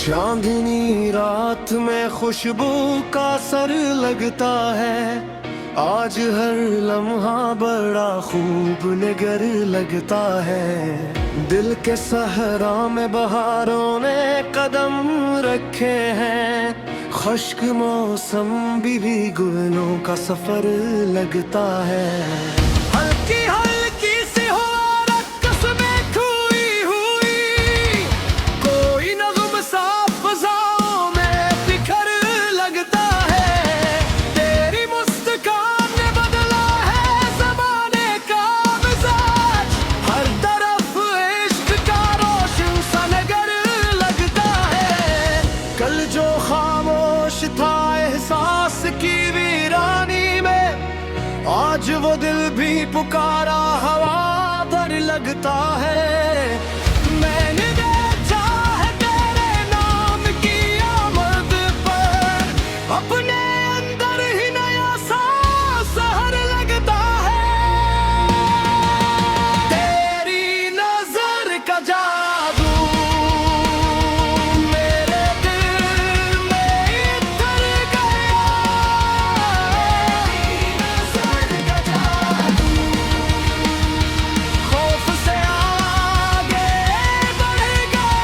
चांदनी रात में खुशबू का सर लगता है। आज हर लम्हा बड़ा खूब निगर लगता है। दिल के सहरा में बहारों ने कदम रखे हैं। खुश्क मौसम भी गुलों का सफर लगता है। हल्की हल्की सी हवा रक्स में खोई हुई, कोई नग़्म सा फ़ज़ाओं में बिखर लगता है। तेरी मुस्कान ने बदला है ज़माने का मिज़ाज, हर तरफ इश्क का रोशन सा नगर लगता है। कल जो खामोश था एहसास की वीरानी में, आज वो दिल भी पुकारा हवा भर लगता है। मैंने देखा है तेरे नाम की आमद पर, अपने अंदर ही नया सा सहर लगता है। तेरी नजर का जादू मेरे दिल में इतर गया। खौफ से आगे बढ़ गया।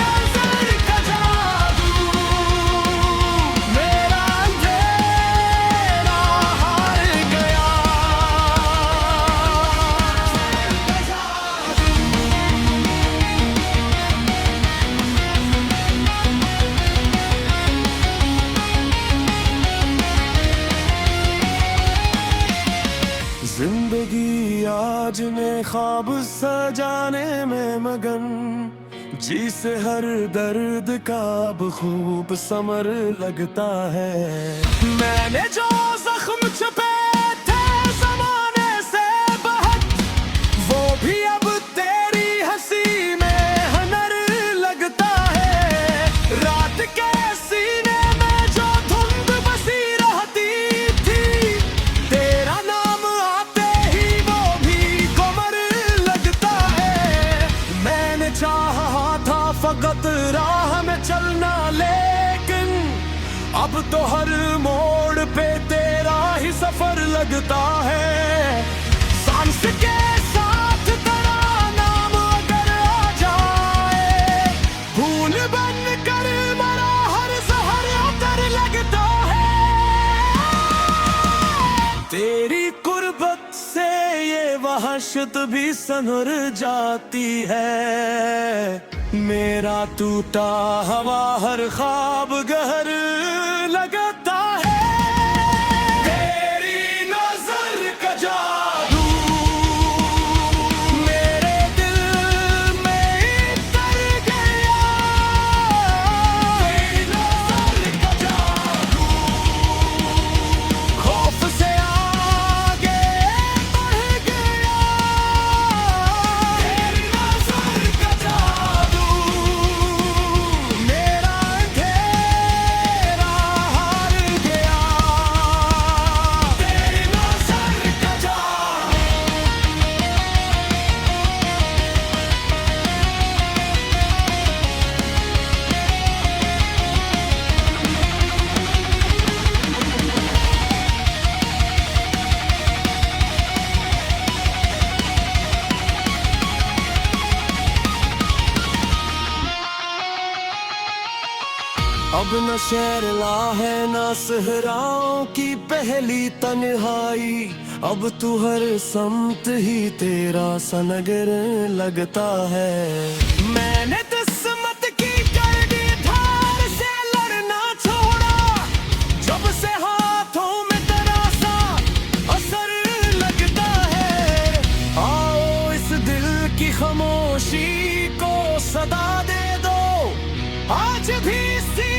नजर का जादू मेरा अंधेरा हार गया। जिंदगी आज ने ख्वाब सजाने में मगन, जी से हर दर्द का अब खूब समर लगता है। मैंने जो जख्म छुपे थे जमाने से बहुत, वो भी अब तेरी हंसी में हनर लगता है। रात के सीने में जो धुंध बसी रहती थी, तेरा नाम आते ही वो भी कमर लगता है। मैंने चाहा था फकत राह में चलना, लेकिन अब तो हर मोड़ पे तेरा ही सफर लगता है। सांस के साथ तेरा नाम अगर आ जाए, फूल बन कर मरा हर जहर उतर लगता है। तेरी कुर्बत से ये वहशत भी सनर जाती है। मेरा टूटा हवा हर ख्वाब गहर लगता है। तेरी नजर का जादू मेरे दिल में इतर गया। तेरी नजर का जादू खौफ से आगे बढ़ गया। तेरी नजर का जादू मेरा अंधेरा हार गया। तेरी नजर का जादू। अब न शैरला है न सहराओं की पहली तन्हाई, अब तू हर समत ही तेरा सा नगर लगता है। मैंने किस्मत की कर दी धार से लड़ना छोड़ा, जब से हाथों में तेरा सा असर लगता है। आओ इस दिल की खामोशी को सदा दे दो, आज भी सी